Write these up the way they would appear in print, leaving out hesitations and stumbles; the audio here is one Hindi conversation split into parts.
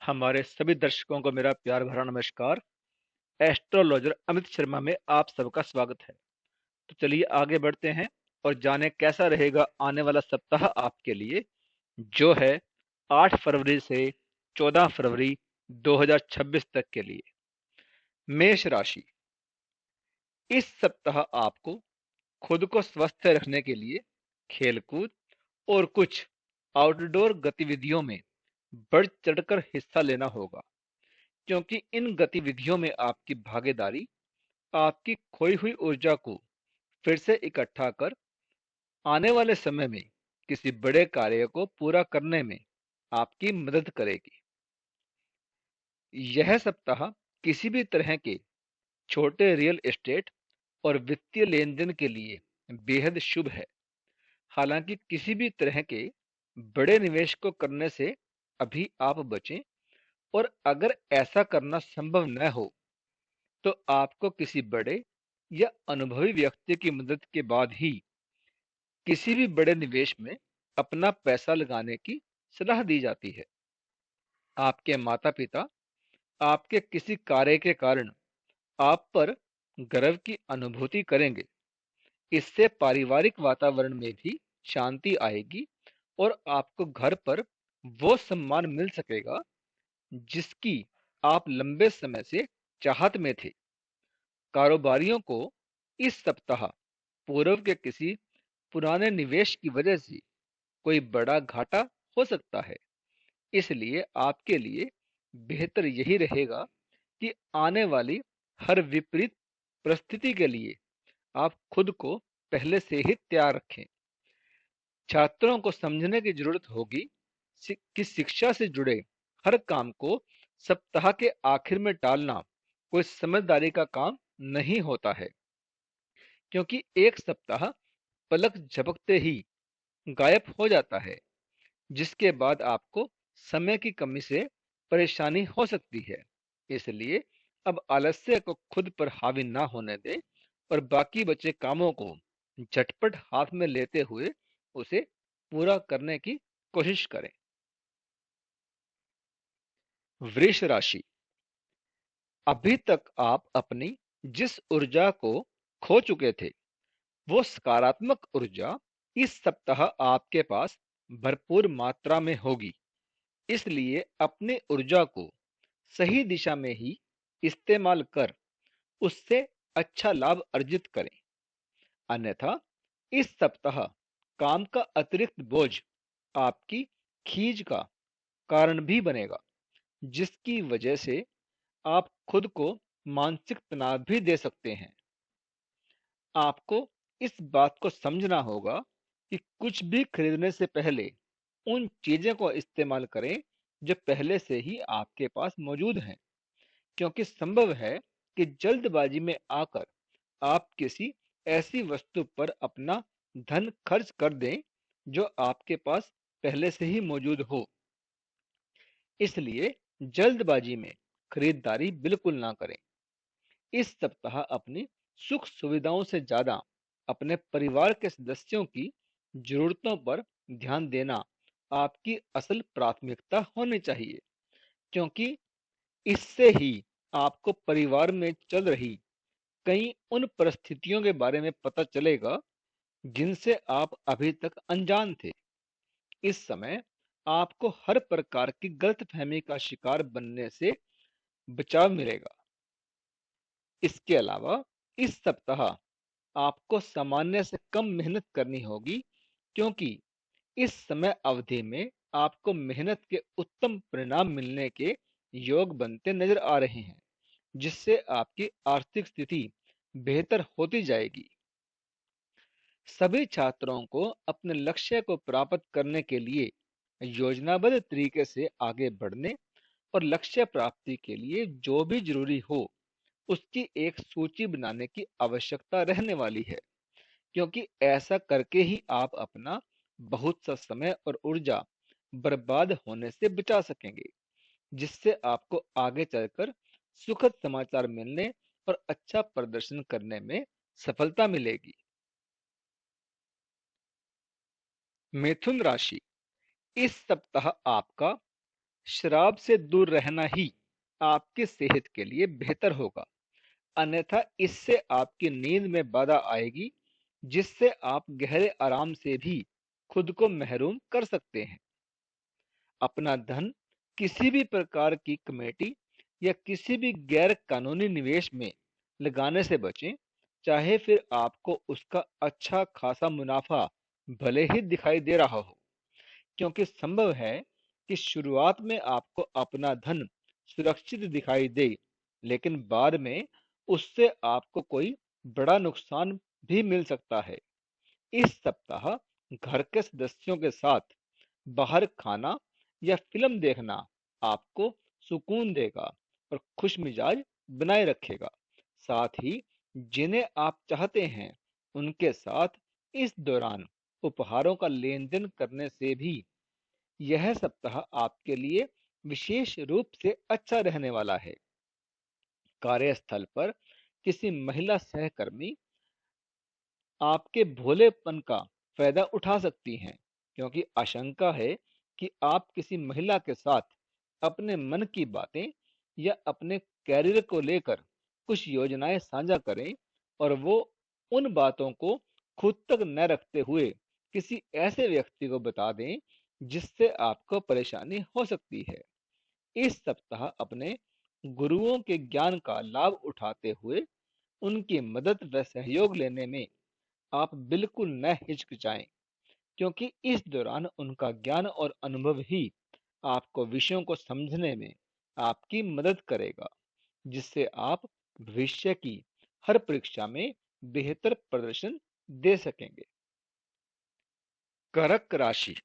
हमारे सभी दर्शकों को मेरा प्यार भरा नमस्कार। एस्ट्रोलॉजर अमित शर्मा में आप सबका स्वागत है। तो चलिए आगे बढ़ते हैं और जाने कैसा रहेगा आने वाला सप्ताह आपके लिए, जो है 8 फरवरी से 14 फरवरी 2026 तक के लिए। मेष राशि। इस सप्ताह आपको खुद को स्वस्थ रखने के लिए खेलकूद और कुछ आउटडोर गतिविधियों में बढ़ चढ़कर हिस्सा लेना होगा, क्योंकि इन गतिविधियों में आपकी भागीदारी आपकी खोई हुई ऊर्जा को फिर से इकट्ठा कर आने वाले समय में किसी बड़े कार्य को पूरा करने में आपकी मदद करेगी। यह सप्ताह किसी भी तरह के छोटे रियल एस्टेट और वित्तीय लेन देन के लिए बेहद शुभ है। हालांकि किसी भी तरह के बड़े निवेश को करने से अभी आप बचें, और अगर ऐसा करना संभव न हो तो आपको किसी बड़े या अनुभवी व्यक्ति की मदद के बाद ही किसी भी बड़े निवेश में अपना पैसा लगाने की सलाह दी जाती है। आपके माता पिता आपके किसी कार्य के कारण आप पर गर्व की अनुभूति करेंगे। इससे पारिवारिक वातावरण में भी शांति आएगी और आपको घर पर वो सम्मान मिल सकेगा जिसकी आप लंबे समय से चाहत में थे। कारोबारियों को इस सप्ताह पूर्व के किसी पुराने निवेश की वजह से कोई बड़ा घाटा हो सकता है। इसलिए आपके लिए बेहतर यही रहेगा कि आने वाली हर विपरीत परिस्थिति के लिए आप खुद को पहले से ही तैयार रखें। छात्रों को समझने की जरूरत होगी कि शिक्षा से जुड़े हर काम को सप्ताह के आखिर में टालना कोई समझदारी का काम नहीं होता है, क्योंकि एक सप्ताह पलक झपकते ही गायब हो जाता है, जिसके बाद आपको समय की कमी से परेशानी हो सकती है। इसलिए अब आलस्य को खुद पर हावी ना होने दें और बाकी बचे कामों को झटपट हाथ में लेते हुए उसे पूरा करने की कोशिश करें। वृष राशि। अभी तक आप अपनी जिस ऊर्जा को खो चुके थे, वो सकारात्मक ऊर्जा इस सप्ताह आपके पास भरपूर मात्रा में होगी। इसलिए अपनी ऊर्जा को सही दिशा में ही इस्तेमाल कर उससे अच्छा लाभ अर्जित करें। अन्यथा इस सप्ताह काम का अतिरिक्त बोझ आपकी खींच का कारण भी बनेगा, जिसकी वजह से आप खुद को मानसिक तनाव भी दे सकते हैं। आपको इस बात को समझना होगा कि कुछ भी खरीदने से पहले उन चीजें को इस्तेमाल करें जो पहले से ही आपके पास मौजूद हैं, क्योंकि संभव है कि जल्दबाजी में आकर आप किसी ऐसी वस्तु पर अपना धन खर्च कर दें जो आपके पास पहले से ही मौजूद हो। इसलिए जल्दबाजी में खरीदारी बिल्कुल ना करें। इस सप्ताह अपनी सुख सुविधाओं से ज्यादा अपने परिवार के सदस्यों की जरूरतों पर ध्यान देना आपकी असल प्राथमिकता होनी चाहिए, क्योंकि इससे ही आपको परिवार में चल रही कई उन परिस्थितियों के बारे में पता चलेगा जिनसे आप अभी तक अनजान थे। इस समय आपको हर प्रकार की गलतफहमी का शिकार बनने से बचाव मिलेगा। इसके अलावा इस सप्ताह आपको सामान्य से कम मेहनत करनी होगी, क्योंकि इस समय अवधि में आपको मेहनत के उत्तम परिणाम मिलने के योग बनते नजर आ रहे हैं, जिससे आपकी आर्थिक स्थिति बेहतर होती जाएगी। सभी छात्रों को अपने लक्ष्य को प्राप्त करने के लिए योजनाबद्ध तरीके से आगे बढ़ने और लक्ष्य प्राप्ति के लिए जो भी जरूरी हो उसकी एक सूची बनाने की आवश्यकता रहने वाली है, क्योंकि ऐसा करके ही आप अपना बहुत सा समय और ऊर्जा बर्बाद होने से बचा सकेंगे, जिससे आपको आगे चलकर सुखद समाचार मिलने और अच्छा प्रदर्शन करने में सफलता मिलेगी। मिथुन राशि। इस सप्ताह आपका शराब से दूर रहना ही आपकी सेहत के लिए बेहतर होगा, अन्यथा इससे आपकी नींद में बाधा आएगी, जिससे आप गहरे आराम से भी खुद को महरूम कर सकते हैं। अपना धन किसी भी प्रकार की कमेटी या किसी भी गैर कानूनी निवेश में लगाने से बचें, चाहे फिर आपको उसका अच्छा खासा मुनाफा भले ही दिखाई दे रहा हो, क्योंकि संभव है कि शुरुआत में आपको अपना धन सुरक्षित दिखाई दे, लेकिन बाद में उससे आपको कोई बड़ा नुकसान भी मिल सकता है। इस सप्ताह घर के सदस्यों के साथ बाहर खाना या फिल्म देखना आपको सुकून देगा और खुश मिजाज बनाए रखेगा। साथ ही जिन्हें आप चाहते हैं उनके साथ इस दौरान उपहारों का लेन देन करने से भी यह सप्ताह आपके लिए विशेष रूप से अच्छा रहने वाला है। कार्यस्थल पर किसी महिला सहकर्मी आपके भोलेपन का फायदा उठा सकती हैं, क्योंकि आशंका है कि आप किसी महिला के साथ अपने मन की बातें या अपने कैरियर को लेकर कुछ योजनाएं साझा करें और वो उन बातों को खुद तक न रखते हुए किसी ऐसे व्यक्ति को बता दें जिससे आपको परेशानी हो सकती है। इस सप्ताह अपने गुरुओं के ज्ञान का लाभ उठाते हुए उनकी मदद व सहयोग लेने में आप बिल्कुल न हिचकिचाएं, क्योंकि इस दौरान उनका ज्ञान और अनुभव ही आपको विषयों को समझने में आपकी मदद करेगा, जिससे आप भविष्य की हर परीक्षा में बेहतर प्रदर्शन दे सकेंगे। कर्क राशि,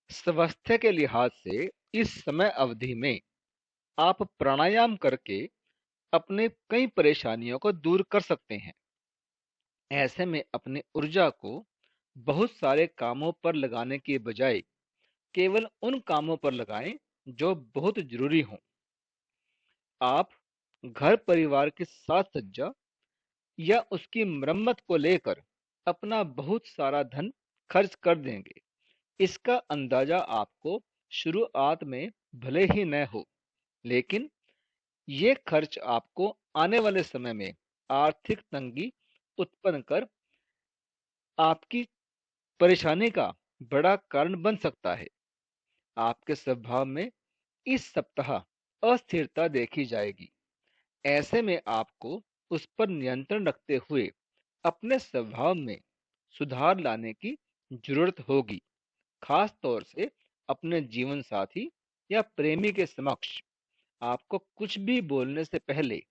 स्वास्थ्य के लिहाज से इस समय अवधि में आप प्राणायाम करके अपने कई परेशानियों को दूर कर सकते हैं। ऐसे में अपनी ऊर्जा को बहुत सारे कामों पर लगाने के बजाय केवल उन कामों पर लगाएं जो बहुत जरूरी हों। आप घर परिवार की साज सज्जा या उसकी मरम्मत को लेकर अपना बहुत सारा धन खर्च कर देंगे। इसका अंदाजा आपको शुरुआत में भले ही न हो, लेकिन ये खर्च आपको आने वाले समय में आर्थिक तंगी उत्पन्न कर आपकी परेशानी का बड़ा कारण बन सकता है। आपके स्वभाव में इस सप्ताह अस्थिरता देखी जाएगी। ऐसे में आपको उस पर नियंत्रण रखते हुए अपने स्वभाव में सुधार लाने की जरूरत होगी, खास तौर से अपने जीवन साथी या प्रेमी के समक्ष आपको कुछ भी बोलने से पहले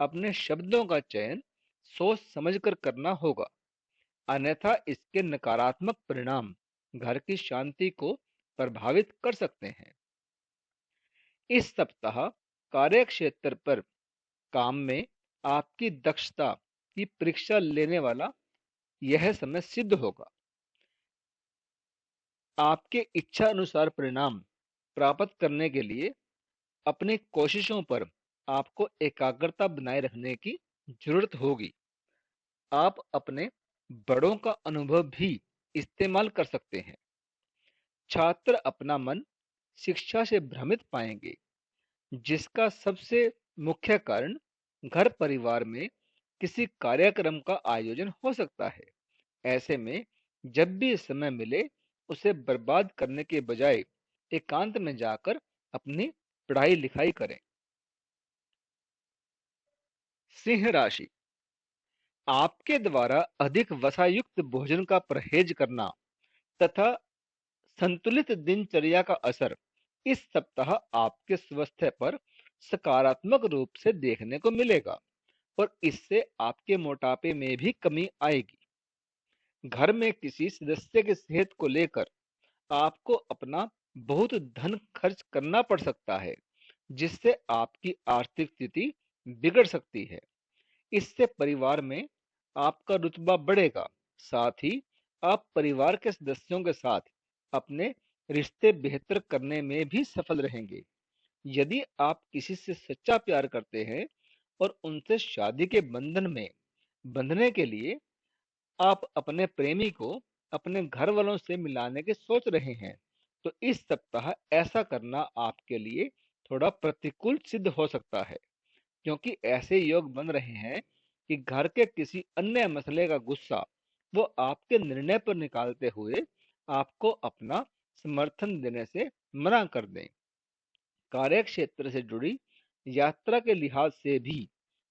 अपने शब्दों का चयन सोच समझकर करना होगा, अन्यथा इसके नकारात्मक परिणाम घर की शांति को प्रभावित कर सकते हैं। इस सप्ताह कार्य क्षेत्र पर काम में आपकी दक्षता की परीक्षा लेने वाला यह समय सिद्ध होगा। आपके इच्छा अनुसार परिणाम प्राप्त करने के लिए अपनी कोशिशों पर आपको एकाग्रता बनाए रखने की जरूरत होगी। आप अपने बड़ों का अनुभव भी इस्तेमाल कर सकते हैं। छात्र अपना मन शिक्षा से भ्रमित पाएंगे, जिसका सबसे मुख्य कारण घर परिवार में किसी कार्यक्रम का आयोजन हो सकता है। ऐसे में जब भी समय मिले उसे बर्बाद करने के बजाय एकांत में जाकर अपनी पढ़ाई लिखाई करें। सिंह राशि, आपके द्वारा अधिक वसायुक्त भोजन का परहेज करना तथा संतुलित दिनचर्या का असर इस सप्ताह आपके स्वास्थ्य पर सकारात्मक रूप से देखने को मिलेगा और इससे आपके मोटापे में भी कमी आएगी। घर में किसी सदस्य की सेहत को लेकर आपको अपना बहुत धन खर्च करना पड़ सकता है, जिससे आपकी आर्थिक स्थिति बिगड़ सकती है। इससे परिवार में आपका रुतबा बढ़ेगा। साथ ही आप परिवार के सदस्यों के साथ अपने रिश्ते बेहतर करने में भी सफल रहेंगे। यदि आप किसी से सच्चा प्यार करते हैं और उनसे शादी के बंधन में बंधने के लिए आप अपने प्रेमी को अपने घर वालों से मिलाने की सोच रहे हैं, तो इस सप्ताह ऐसा करना आपके लिए थोड़ा प्रतिकूल सिद्ध हो सकता है, क्योंकि ऐसे योग बन रहे हैं कि घर के किसी अन्य मसले का गुस्सा वो आपके निर्णय पर निकालते हुए आपको अपना समर्थन देने से मना कर दें। कार्य क्षेत्र से जुड़ी यात्रा के लिहाज से भी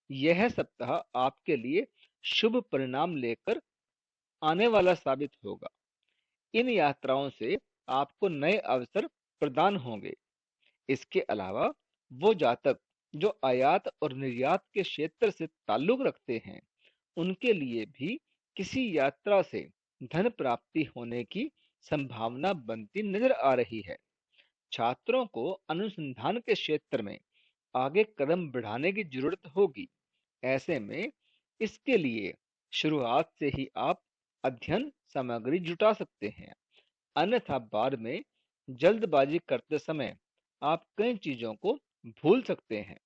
यह सप्ताह आपके लिए शुभ परिणाम लेकर आने वाला साबित होगा। इन यात्राओं से आपको नए अवसर प्रदान होंगे। इसके अलावा वो जातक जो आयात और निर्यात के क्षेत्र से ताल्लुक रखते हैं, उनके लिए भी किसी यात्रा से धन प्राप्ति होने की संभावना बनती नजर आ रही है। छात्रों को अनुसंधान के क्षेत्र में आगे कदम बढ़ाने की जरूरत होगी। ऐसे में इसके लिए शुरुआत से ही आप अध्ययन सामग्री जुटा सकते हैं, अन्यथा बाद में जल्दबाजी करते समय आप कई चीजों को भूल सकते हैं।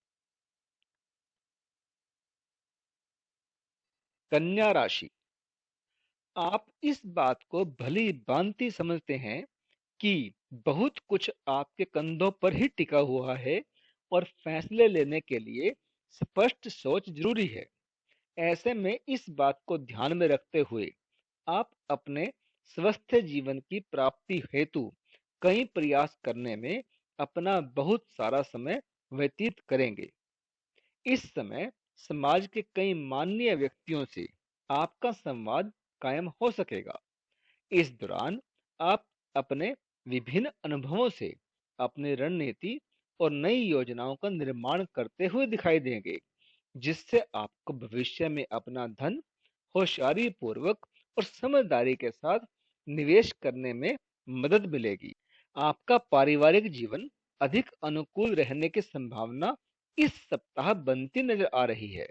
कन्या राशि, आप इस बात को भली भांति समझते हैं कि बहुत कुछ आपके कंधों पर ही टिका हुआ है और फैसले लेने के लिए स्पष्ट सोच जरूरी है। ऐसे में इस बात को ध्यान में रखते हुए आप अपने स्वस्थ जीवन की प्राप्ति हेतु कई प्रयास करने में अपना बहुत सारा समय व्यतीत करेंगे। इस समय समाज के कई माननीय व्यक्तियों से आपका संवाद कायम हो सकेगा। इस दौरान आप अपने विभिन्न अनुभवों से अपनी रणनीति और नई योजनाओं का निर्माण करते हुए दिखाई देंगे, जिससे आपको भविष्य में अपना धन होशियारी पूर्वक और समझदारी के साथ निवेश करने में मदद मिलेगी। आपका पारिवारिक जीवन अधिक अनुकूल रहने की संभावना इस सप्ताह बनती नजर आ रही है।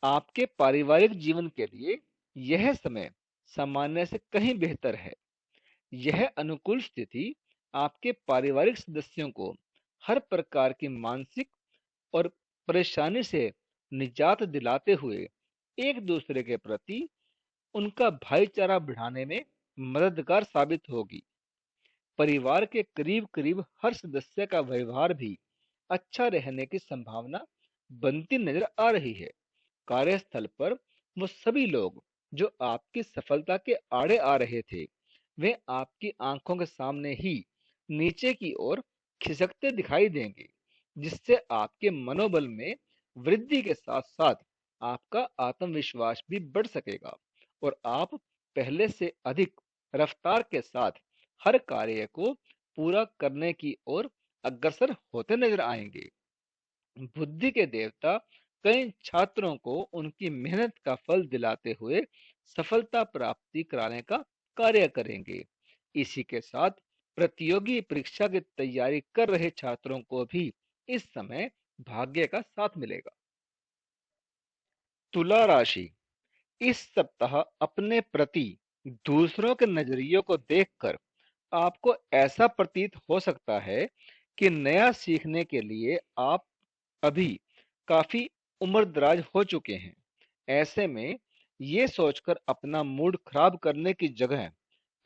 आपके पारिवारिक जीवन के लिए यह समय सामान्य से कहीं बेहतर है। यह अनुकूल स्थिति आपके पारिवारिक सदस्यों को हर प्रकार की मानसिक और परेशानी से निजात दिलाते हुए एक दूसरे के प्रति उनका भाईचारा बढ़ाने में मददगार साबित होगी। परिवार के करीब करीब हर सदस्य का व्यवहार भी अच्छा रहने की संभावना बनती नजर आ रही है। कार्यस्थल पर वो सभी लोग जो आपकी सफलता के आड़े आ रहे थे, वे आपकी आंखों के सामने ही नीचे की ओर खिसकते दिखाई देंगे, जिससे आपके मनोबल में वृद्धि के साथ साथ आपका आत्मविश्वास भी बढ़ सकेगा और आप पहले से अधिक रफ्तार के साथ हर कार्य को पूरा करने की ओर अग्रसर होते नजर आएंगे। बुद्धि के देवता कई छात्रों को उनकी मेहनत का फल दिलाते हुए सफलता प्राप्ति कराने का कार्य करेंगे। इसी के साथ प्रतियोगी परीक्षा की तैयारी कर रहे छात्रों को भी इस समय भाग्य का साथ मिलेगा। तुला राशि, इस सप्ताह अपने प्रति दूसरों के नजरियों को देखकर आपको ऐसा प्रतीत हो सकता है कि नया सीखने के लिए आप अभी काफी उम्रदराज हो चुके हैं। ऐसे में ये सोचकर अपना मूड खराब करने की जगह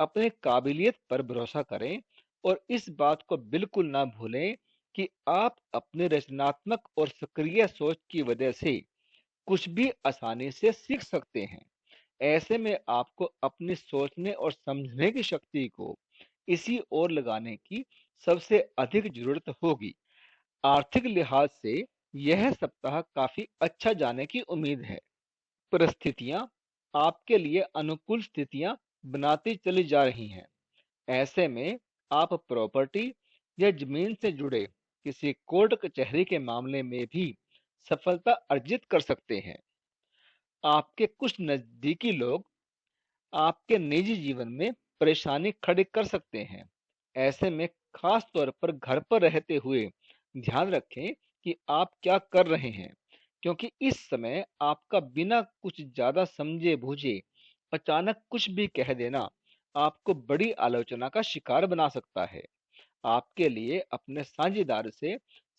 अपने काबिलियत पर भरोसा करें और इस बात को बिल्कुल ना भूलें कि आप अपने रचनात्मक और सक्रिय सोच की वजह से कुछ भी आसानी से सीख सकते हैं। ऐसे में आपको अपनी सोचने और समझने की शक्ति को इसी ओर लगाने की सबसे अधिक जरूरत होगी। आर्थिक लिहाज से यह सप्ताह काफी अच्छा जाने की उम्मीद है। परिस्थितियां आपके लिए अनुकूल स्थितियां बनाती चली जा रही हैं। ऐसे में आप प्रॉपर्टी या जमीन से जुड़े किसी कोर्ट कचहरी के मामले में भी सफलता अर्जित कर सकते हैं। आपके कुछ नजदीकी लोग आपके निजी जीवन में परेशानी खड़ी कर सकते हैं। ऐसे में खास तौर पर घर पर रहते हुए ध्यान रखें कि आप क्या कर रहे हैं, क्योंकि इस समय आपका बिना कुछ ज्यादा समझे बूझे अचानक कुछ भी कह देना आपको बड़ी आलोचना का शिकार बना सकता है। आपके लिए अपने साझेदार से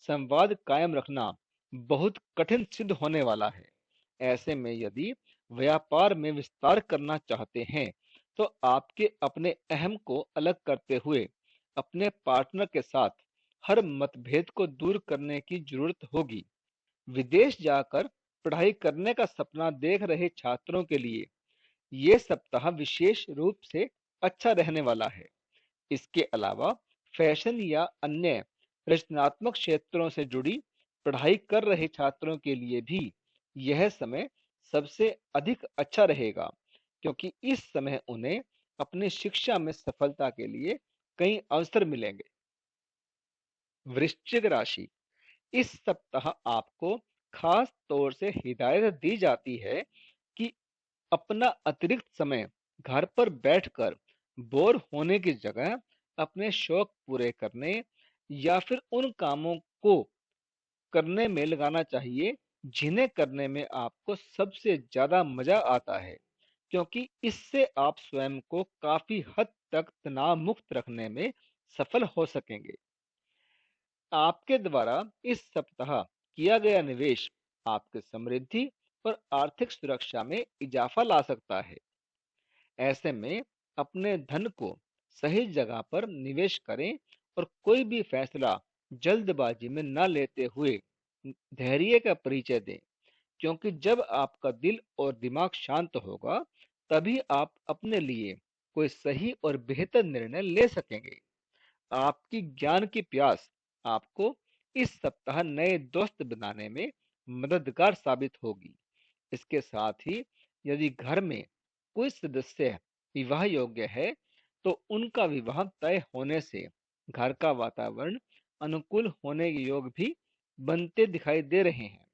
संवाद कायम रखना बहुत कठिन सिद्ध होने वाला है। ऐसे में यदि व्यापार में विस्तार करना चाहते हैं तो आपके अपने अहम को अलग करते हुए अपने पार्टनर के साथ हर मतभेद को दूर करने की जरूरत होगी। विदेश जाकर पढ़ाई करने का सपना देख रहे छात्रों के लिए ये सप्ताह विशेष रूप से अच्छा रहने वाला है। इसके अलावा फैशन या अन्य रचनात्मक क्षेत्रों से जुड़ी पढ़ाई कर रहे छात्रों के लिए भी यह समय सबसे अधिक अच्छा रहेगा, क्योंकि इस समय उन्हें अपनी शिक्षा में सफलता के लिए कई अवसर मिलेंगे। वृश्चिक राशि, इस सप्ताह आपको खास तौर से हिदायत दी जाती है कि अपना अतिरिक्त समय घर पर बैठकर बोर होने की जगह अपने शौक पूरे करने या फिर उन कामों को करने में लगाना चाहिए जिन्हें करने में आपको सबसे ज्यादा मजा आता है, क्योंकि इससे आप स्वयं को काफी हद तक तनाव मुक्त रखने में सफल हो सकेंगे। आपके द्वारा इस सप्ताह किया गया निवेश आपके समृद्धि और आर्थिक सुरक्षा में इजाफा ला सकता है। ऐसे में अपने धन को सही जगह पर निवेश करें और कोई भी फैसला जल्दबाजी में न लेते हुए धैर्य का परिचय दें, क्योंकि जब आपका दिल और दिमाग शांत होगा तभी आप अपने लिए कोई सही और बेहतर निर्णय ले सकेंगे। आपकी ज्ञान की प्यास आपको इस सप्ताह नए दोस्त बनाने में मददगार साबित होगी। इसके साथ ही यदि घर में कोई सदस्य विवाह योग्य है तो उनका विवाह तय होने से घर का वातावरण अनुकूल होने के योग भी बनते दिखाई दे रहे हैं।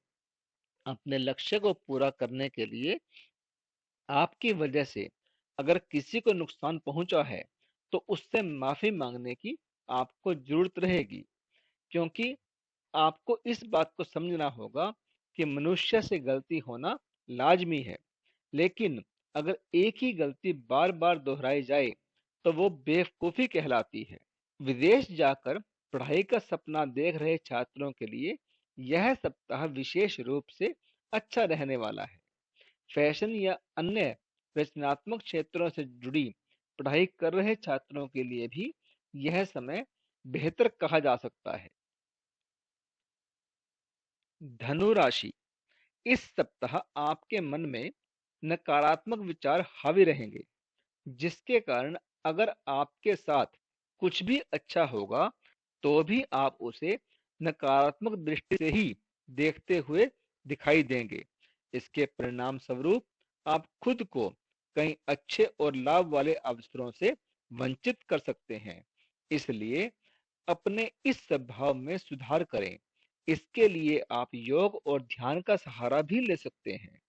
अपने लक्ष्य को पूरा करने के लिए आपकी वजह से अगर किसी को नुकसान पहुंचा है तो उससे माफी मांगने की आपको जरूरत रहेगी, क्योंकि आपको इस बात को समझना होगा कि मनुष्य से गलती होना लाजमी है, लेकिन अगर एक ही गलती बार बार दोहराई जाए तो वो बेवकूफी कहलाती है। विदेश जाकर पढ़ाई का सपना देख रहे छात्रों के लिए यह सप्ताह विशेष रूप से अच्छा रहने वाला है। फैशन या अन्य रचनात्मक क्षेत्रों से जुड़ी पढ़ाई कर रहे छात्रों के लिए भी यह समय बेहतर कहा जा सकता है। धनु राशि, इस सप्ताह आपके मन में नकारात्मक विचार हावी रहेंगे, जिसके कारण अगर आपके साथ कुछ भी अच्छा होगा तो भी आप उसे नकारात्मक दृष्टि से ही देखते हुए दिखाई देंगे। इसके परिणाम स्वरूप आप खुद को कई अच्छे और लाभ वाले अवसरों से वंचित कर सकते हैं। इसलिए अपने इस स्वभाव में सुधार करें। इसके लिए आप योग और ध्यान का सहारा भी ले सकते हैं।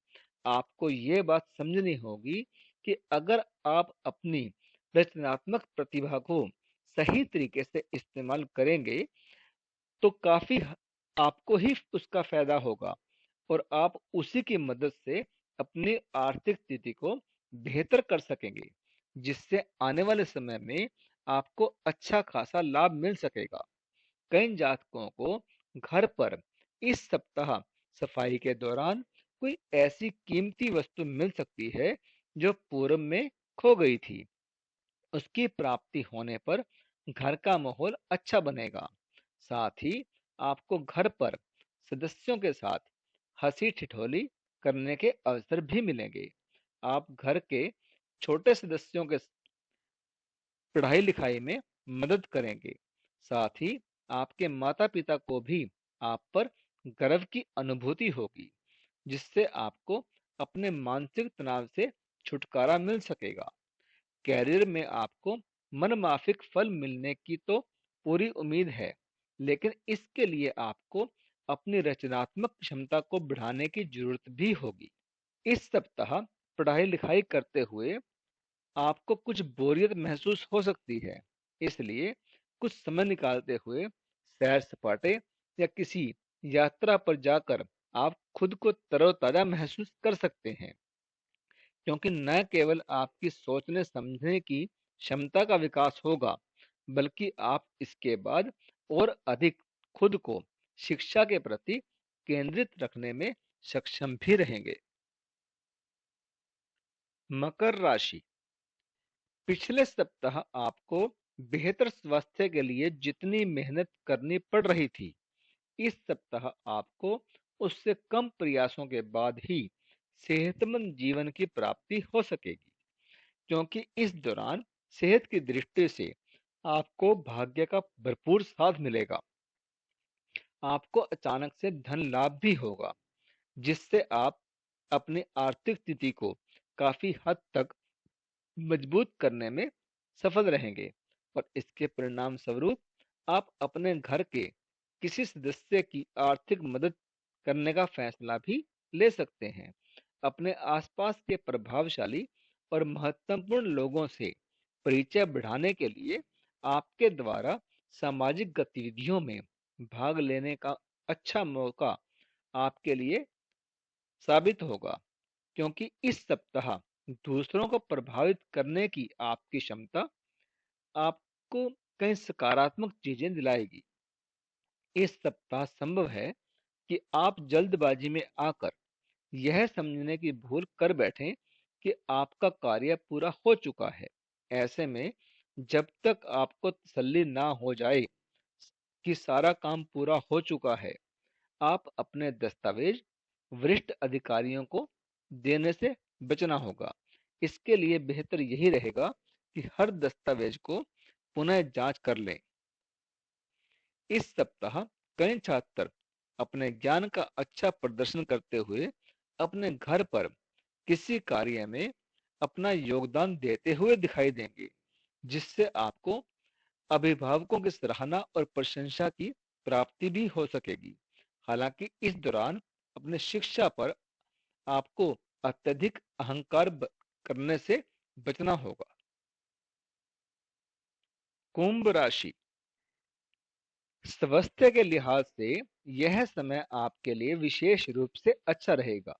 आपको ये बात समझनी होगी कि अगर आप अपनी रचनात्मक प्रतिभा को सही तरीके से इस्तेमाल करेंगे तो आपको ही उसका फायदा होगा और आप उसी की मदद से अपनी आर्थिक स्थिति को बेहतर कर सकेंगे, जिससे आने वाले समय में आपको अच्छा खासा लाभ मिल सकेगा। कई जातकों को घर पर इस सप्ताह सफाई के दौरान कोई ऐसी कीमती वस्तु मिल सकती है जो पूर्व में खो गई थी। उसकी प्राप्ति होने पर घर का माहौल अच्छा बनेगा। साथ ही आपको घर पर सदस्यों के साथ हंसी ठिठोली करने के अवसर भी मिलेंगे। आप घर के छोटे सदस्यों के पढ़ाई लिखाई में मदद करेंगे। साथ ही आपके माता पिता को भी आप पर गर्व की अनुभूति होगी, जिससे आपको अपने मानसिक तनाव से छुटकारा मिल सकेगा। कैरियर में आपको मनमाफिक फल मिलने की तो पूरी उम्मीद है, लेकिन इसके लिए आपको अपनी रचनात्मक क्षमता को बढ़ाने की जरूरत भी होगी। इस सप्ताह पढ़ाई लिखाई करते हुए आपको कुछ बोरियत महसूस हो सकती है, इसलिए कुछ समय निकालते हुए सैर सपाटे या किसी यात्रा पर जाकर आप खुद को तरोताजा महसूस कर सकते हैं, क्योंकि न केवल आपकी सोचने समझने की क्षमता का विकास होगा, बल्कि आप इसके बाद और अधिक खुद को शिक्षा के प्रति केंद्रित रखने में सक्षम भी रहेंगे। मकर राशि, पिछले सप्ताह आपको बेहतर स्वास्थ्य के लिए जितनी मेहनत करनी पड़ रही थी, इस सप्ताह आपको उससे कम प्रयासों के बाद ही सेहतमंद जीवन की प्राप्ति हो सकेगी, क्योंकि इस दौरान सेहत की दृष्टि से आपको भाग्य का भरपूर साथ मिलेगा। आपको अचानक से धन लाभ भी होगा, जिससे आप अपनी आर्थिक स्थिति को काफी हद तक मजबूत करने में सफल रहेंगे और इसके परिणाम स्वरूप आप अपने घर के किसी सदस्य की आर्थिक मदद करने का फैसला भी ले सकते हैं। अपने आसपास के प्रभावशाली और महत्वपूर्ण लोगों से परिचय बढ़ाने के लिए आपके द्वारा सामाजिक गतिविधियों में भाग लेने का अच्छा मौका आपके लिए साबित होगा, क्योंकि इस सप्ताह दूसरों को प्रभावित करने की आपकी क्षमता आपको कई सकारात्मक चीजें दिलाएगी। इस सप्ताह संभव है कि आप जल्दबाजी में आकर यह समझने की भूल कर बैठें कि आपका कार्य पूरा हो चुका है। ऐसे में जब तक आपको तसल्ली ना हो जाए कि सारा काम पूरा हो चुका है, आप अपने दस्तावेज वरिष्ठ अधिकारियों को देने से बचना होगा। इसके लिए बेहतर यही रहेगा कि हर दस्तावेज को पुनः जांच कर लें। इस सप्ताह कई छात्र अपने ज्ञान का अच्छा प्रदर्शन करते हुए अपने घर पर किसी कार्य में अपना योगदान देते हुए दिखाई देंगे, जिससे आपको अभिभावकों की सराहना और प्रशंसा की प्राप्ति भी हो सकेगी। हालांकि इस दौरान अपने शिक्षा पर आपको अत्यधिक अहंकार करने से बचना होगा। कुंभ राशि, स्वास्थ्य के लिहाज से यह समय आपके लिए विशेष रूप से अच्छा रहेगा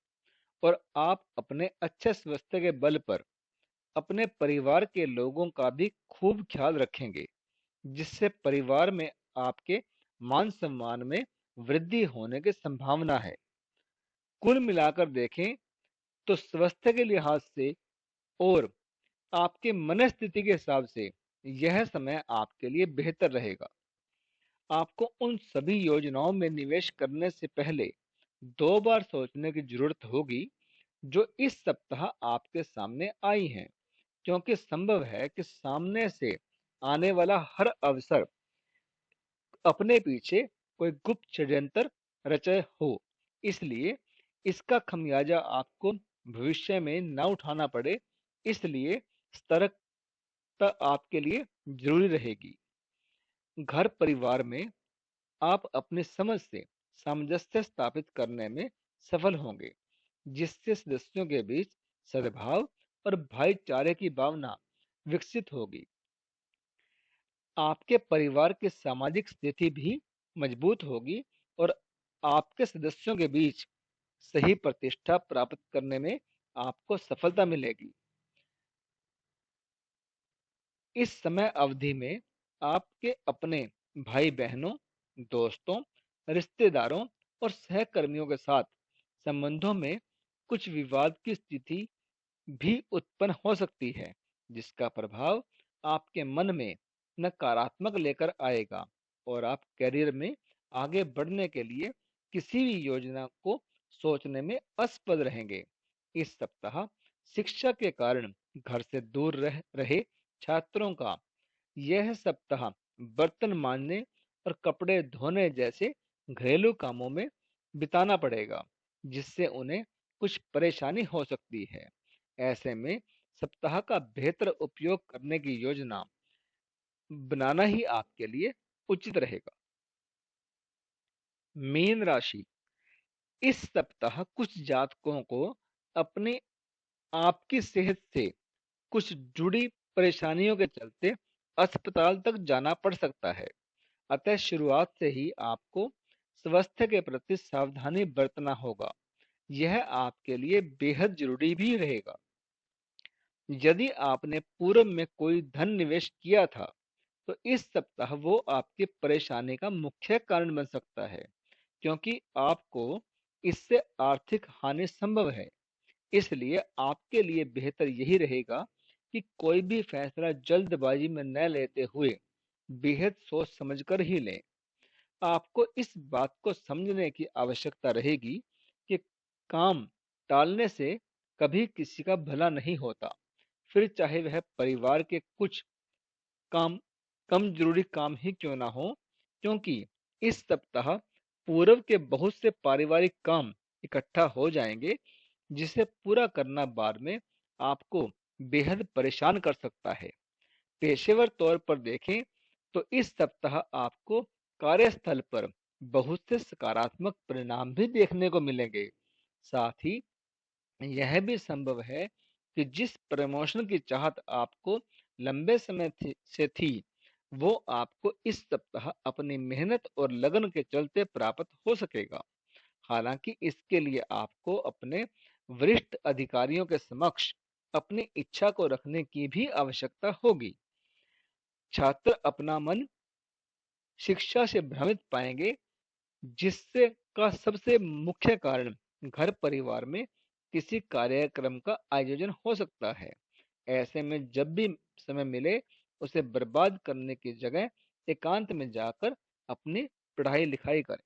और आप अपने अच्छे स्वास्थ्य के बल पर अपने परिवार के लोगों का भी खूब ख्याल रखेंगे, जिससे परिवार में आपके मान सम्मान में वृद्धि होने की संभावना है। कुल मिलाकर देखें तो स्वास्थ्य के लिहाज से और आपके मनस्थिति के हिसाब से यह समय आपके लिए बेहतर रहेगा। आपको उन सभी योजनाओं में निवेश करने से पहले 2 बार सोचने की जरूरत होगी जो इस सप्ताह आपके सामने आई हैं, क्योंकि संभव है कि सामने से आने वाला हर अवसर अपने पीछे कोई गुप्त षड्यंत्र रचे हो। इसलिए इसका खमियाजा आपको भविष्य में ना उठाना पड़े, इसलिए सतर्कता आपके लिए जरूरी रहेगी। घर परिवार में आप अपनी समझ से सामंजस्य स्थापित करने में सफल होंगे, जिससे सदस्यों के बीच सद्भाव और भाईचारे की भावना विकसित होगी। आपके परिवार की सामाजिक स्थिति भी मजबूत होगी और आपके सदस्यों के बीच सही प्रतिष्ठा प्राप्त करने में आपको सफलता मिलेगी। इस समय अवधि में आपके अपने भाई बहनों, दोस्तों, रिश्तेदारों और सहकर्मियों के साथ संबंधों में कुछ विवाद की स्थिति भी उत्पन्न हो सकती है, जिसका प्रभाव आपके मन में नकारात्मक लेकर आएगा और आप करियर में आगे बढ़ने के लिए किसी भी योजना को सोचने में असफल रहेंगे। इस सप्ताह शिक्षा के कारण घर से दूर रहे छात्रों का यह सप्ताह बर्तन मांजने और कपड़े धोने जैसे घरेलू कामों में बिताना पड़ेगा, जिससे उन्हें कुछ परेशानी हो सकती है। ऐसे में सप्ताह का बेहतर उपयोग करने की योजना बनाना ही आपके लिए उचित रहेगा। मीन राशि, इस सप्ताह कुछ जातकों को अपने आपकी सेहत से कुछ जुड़ी परेशानियों के चलते अस्पताल तक जाना पड़ सकता है। अतः शुरुआत से ही आपको स्वास्थ्य के प्रति सावधानी बरतना होगा। यह आपके लिए बेहद जरूरी भी रहेगा। यदि आपने पूर्व में कोई धन निवेश किया था, तो इस सप्ताह वो आपकी परेशानी का मुख्य कारण बन सकता है, क्योंकि आपको इससे आर्थिक हानि संभव है। इसलिए आपके लिए बेहतर यही रहेगा कि कोई भी फैसला जल्दबाजी में न लेते हुए बेहद सोच समझकर ही लें। आपको इस बात को समझने की आवश्यकता रहेगी कि काम टालने से कभी किसी का भला नहीं होता, फिर चाहे वह परिवार के कुछ काम कम जरूरी काम ही क्यों ना हो, क्योंकि इस सप्ताह पूर्व के बहुत से पारिवारिक काम इकट्ठा हो जाएंगे जिसे पूरा करना बाद में आपको बेहद परेशान कर सकता है। पेशेवर तौर पर देखें तो इस सप्ताह आपको कार्यस्थल पर बहुत से सकारात्मक परिणाम भी देखने को मिलेंगे। साथ ही यह भी संभव है कि जिस प्रमोशन की चाहत आपको लंबे समय से थी, वो आपको इस सप्ताह अपनी मेहनत और लगन के चलते प्राप्त हो सकेगा। हालांकि इसके लिए आपको अपने वरिष्ठ अधिकारियों के समक्ष अपनी इच्छा को रखने की भी आवश्यकता होगी। छात्र अपना मन शिक्षा से भ्रमित पाएंगे, जिससे का सबसे मुख्य कारण घर परिवार में किसी कार्यक्रम का आयोजन हो सकता है। ऐसे में जब भी समय मिले उसे बर्बाद करने की जगह एकांत में जाकर अपनी पढ़ाई लिखाई करें।